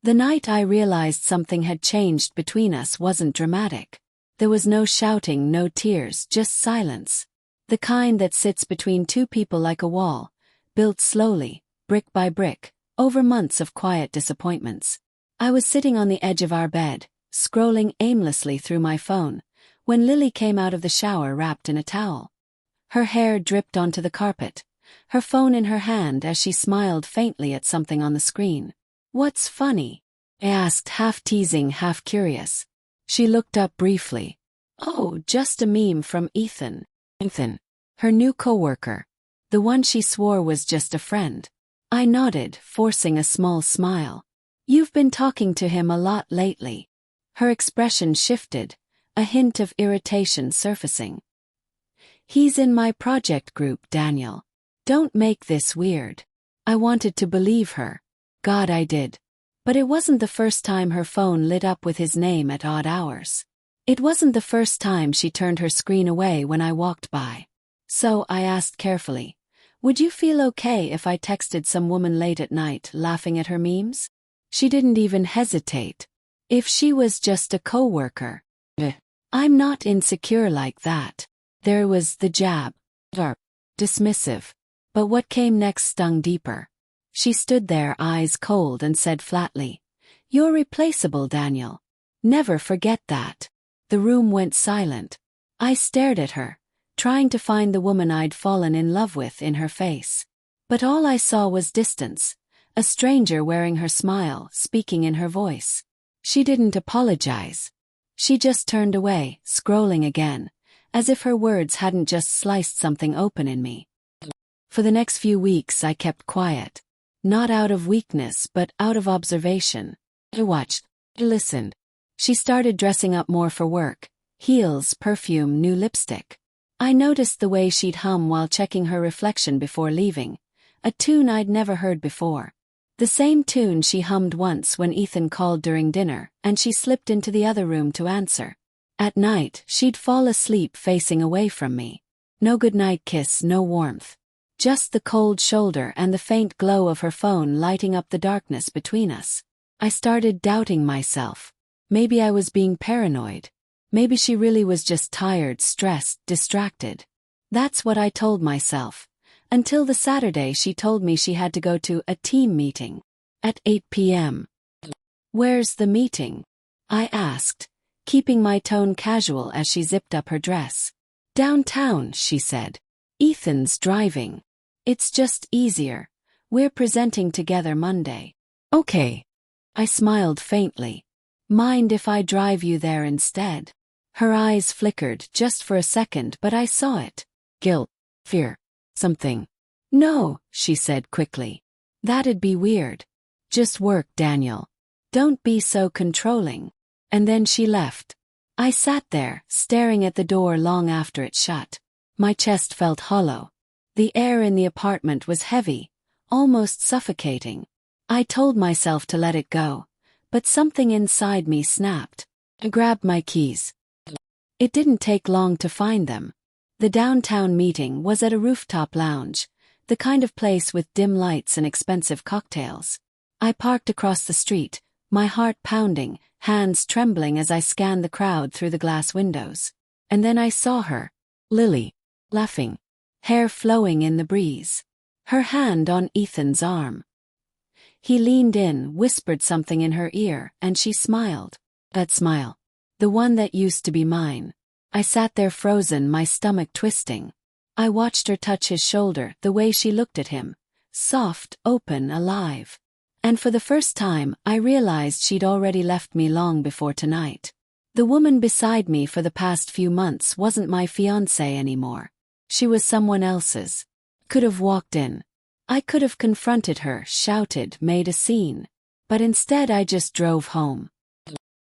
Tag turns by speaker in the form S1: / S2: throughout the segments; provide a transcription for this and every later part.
S1: The night I realized something had changed between us wasn't dramatic. There was no shouting, no tears, just silence. The kind that sits between two people like a wall, built slowly, brick by brick, over months of quiet disappointments. I was sitting on the edge of our bed, scrolling aimlessly through my phone, when Lily came out of the shower wrapped in a towel. Her hair dripped onto the carpet, her phone in her hand as she smiled faintly at something on the screen. "What's funny?" I asked, half teasing, half curious. She looked up briefly. "Oh, just a meme from Ethan." Ethan, her new coworker. The one she swore was just a friend. I nodded, forcing a small smile. "You've been talking to him a lot lately." Her expression shifted, a hint of irritation surfacing. "He's in my project group, Daniel. Don't make this weird." I wanted to believe her. God, I did. But it wasn't the first time her phone lit up with his name at odd hours. It wasn't the first time she turned her screen away when I walked by. So I asked carefully, "Would you feel okay if I texted some woman late at night laughing at her memes?" She didn't even hesitate. "If she was just a coworker." I'm not insecure like that. There was the jab. Dismissive. But what came next stung deeper. She stood there, eyes cold, and said flatly, "You're replaceable, Daniel. Never forget that." The room went silent. I stared at her, trying to find the woman I'd fallen in love with in her face. But all I saw was distance, a stranger wearing her smile, speaking in her voice. She didn't apologize. She just turned away, scrolling again, as if her words hadn't just sliced something open in me. For the next few weeks I kept quiet. Not out of weakness, but out of observation. I watched. I listened. She started dressing up more for work. Heels, perfume, new lipstick. I noticed the way she'd hum while checking her reflection before leaving. A tune I'd never heard before. The same tune she hummed once when Ethan called during dinner, and she slipped into the other room to answer. At night, she'd fall asleep facing away from me. No goodnight kiss, no warmth. Just the cold shoulder and the faint glow of her phone lighting up the darkness between us. I started doubting myself. Maybe I was being paranoid. Maybe she really was just tired, stressed, distracted. That's what I told myself. Until the Saturday she told me she had to go to a team meeting. At 8 p.m. "Where's the meeting?" I asked, keeping my tone casual as she zipped up her dress. "Downtown," she said. "Ethan's driving. It's just easier. We're presenting together Monday." "Okay." I smiled faintly. "Mind if I drive you there instead?" Her eyes flickered just for a second, but I saw it. Guilt. Fear. Something. "No," she said quickly. "That'd be weird. Just work, Daniel. Don't be so controlling." And then she left. I sat there, staring at the door long after it shut. My chest felt hollow. The air in the apartment was heavy, almost suffocating. I told myself to let it go, but something inside me snapped. I grabbed my keys. It didn't take long to find them. The downtown meeting was at a rooftop lounge, the kind of place with dim lights and expensive cocktails. I parked across the street, my heart pounding, hands trembling as I scanned the crowd through the glass windows. And then I saw her, Lily, laughing, hair flowing in the breeze, her hand on Ethan's arm. He leaned in, whispered something in her ear, and she smiled. That smile. The one that used to be mine. I sat there frozen, my stomach twisting. I watched her touch his shoulder, the way she looked at him. Soft, open, alive. And for the first time, I realized she'd already left me long before tonight. The woman beside me for the past few months wasn't my fiancée anymore. She was someone else's. Could have walked in. I could have confronted her, shouted, made a scene. But instead I just drove home.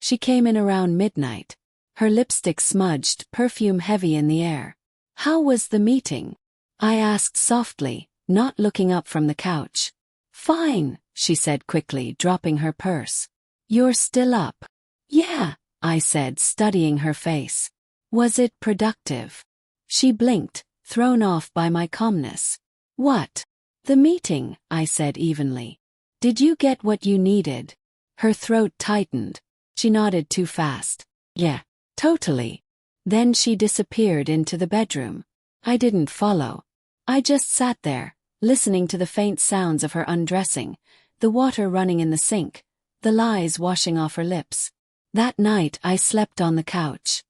S1: She came in around midnight. Her lipstick smudged, perfume heavy in the air. "How was the meeting?" I asked softly, not looking up from the couch. "Fine," she said quickly, dropping her purse. "You're still up?" "Yeah," I said, studying her face. "Was it productive?" She blinked, thrown off by my calmness. "What?" "The meeting," I said evenly. "Did you get what you needed?" Her throat tightened. She nodded too fast. Yeah, totally. Then she disappeared into the bedroom. I didn't follow. I just sat there, listening to the faint sounds of her undressing, the water running in the sink, the lies washing off her lips. That night I slept on the couch.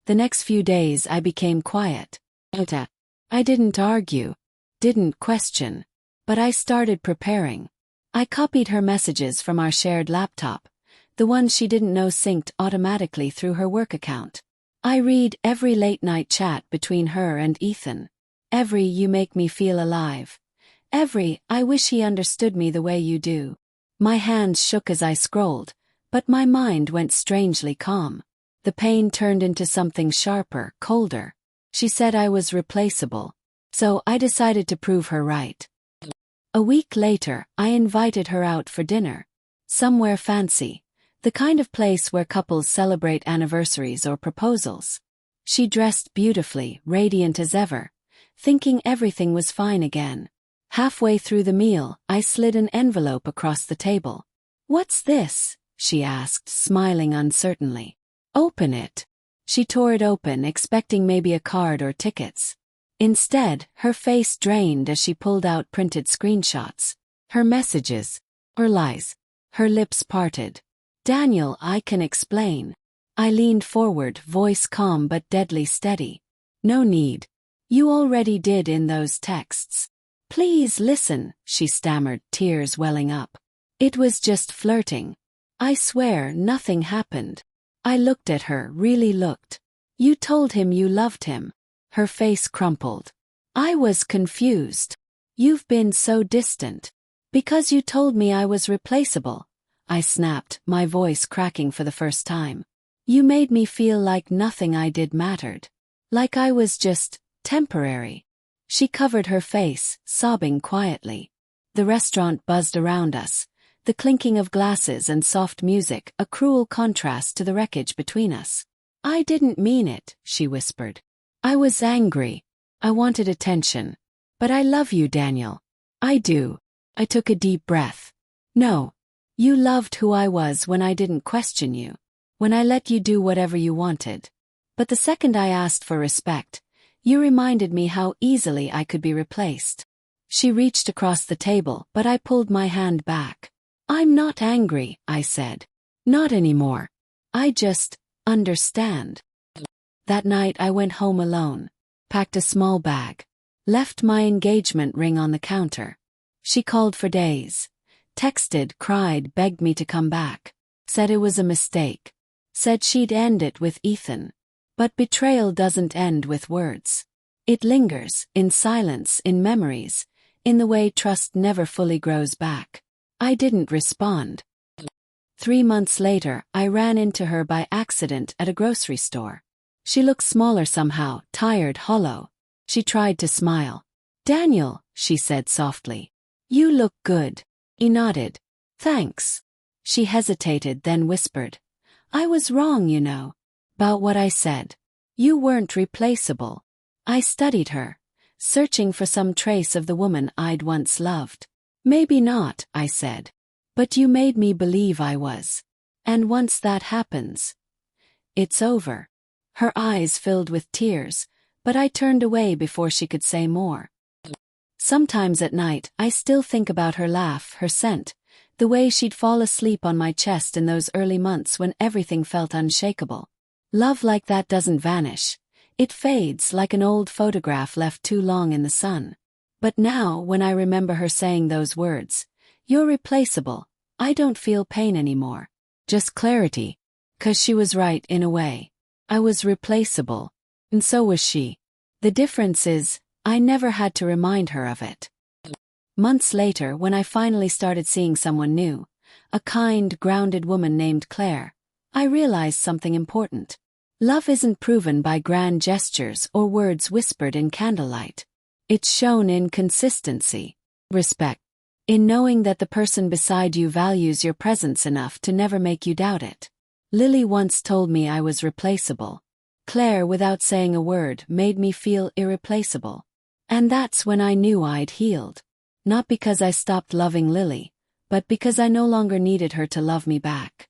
S1: The next few days I became quiet. I didn't argue, didn't question, but I started preparing. I copied her messages from our shared laptop, the ones she didn't know synced automatically through her work account. I read every late-night chat between her and Ethan. Every "you make me feel alive." Every "I wish he understood me the way you do." My hands shook as I scrolled, but my mind went strangely calm. The pain turned into something sharper, colder. She said I was replaceable. So I decided to prove her right. A week later, I invited her out for dinner. Somewhere fancy. The kind of place where couples celebrate anniversaries or proposals. She dressed beautifully, radiant as ever, thinking everything was fine again. Halfway through the meal, I slid an envelope across the table. "What's this?" she asked, smiling uncertainly. "Open it." She tore it open, expecting maybe a card or tickets. Instead, her face drained as she pulled out printed screenshots. Her messages. Her lies. Her lips parted. "Daniel, I can explain." I leaned forward, voice calm but deadly steady. "No need. You already did in those texts." "Please listen," she stammered, tears welling up. "It was just flirting. I swear nothing happened." I looked at her, really looked. "You told him you loved him." Her face crumpled. I was confused. "You've been so distant." "Because you told me I was replaceable," I snapped, my voice cracking for the first time. "You made me feel like nothing I did mattered. Like I was just temporary." She covered her face, sobbing quietly. The restaurant buzzed around us, the clinking of glasses and soft music, a cruel contrast to the wreckage between us. "I didn't mean it," she whispered. "I was angry. I wanted attention. But I love you, Daniel. I do." I took a deep breath. "No. You loved who I was when I didn't question you. When I let you do whatever you wanted. But the second I asked for respect, you reminded me how easily I could be replaced." She reached across the table, but I pulled my hand back. "I'm not angry," I said. "Not anymore. I just understand." That night I went home alone, packed a small bag, left my engagement ring on the counter. She called for days, texted, cried, begged me to come back, said it was a mistake, said she'd end it with Ethan. But betrayal doesn't end with words. It lingers, in silence, in memories, in the way trust never fully grows back. I didn't respond. 3 months later, I ran into her by accident at a grocery store. She looked smaller somehow, tired, hollow. She tried to smile. "Daniel," she said softly. "You look good." He nodded. "Thanks." She hesitated, then whispered. "I was wrong, you know. About what I said. You weren't replaceable." I studied her, searching for some trace of the woman I'd once loved. "Maybe not," I said. "But you made me believe I was. And once that happens, it's over." Her eyes filled with tears, but I turned away before she could say more. Sometimes at night, I still think about her laugh, her scent, the way she'd fall asleep on my chest in those early months when everything felt unshakable. Love like that doesn't vanish. It fades like an old photograph left too long in the sun. But now, when I remember her saying those words, "You're replaceable," I don't feel pain anymore. Just clarity. 'Cause she was right in a way. I was replaceable. And so was she. The difference is, I never had to remind her of it. Months later, when I finally started seeing someone new, a kind, grounded woman named Claire, I realized something important. Love isn't proven by grand gestures or words whispered in candlelight. It's shown in consistency, respect, in knowing that the person beside you values your presence enough to never make you doubt it. Lily once told me I was replaceable. Claire, without saying a word, made me feel irreplaceable. And that's when I knew I'd healed. Not because I stopped loving Lily, but because I no longer needed her to love me back.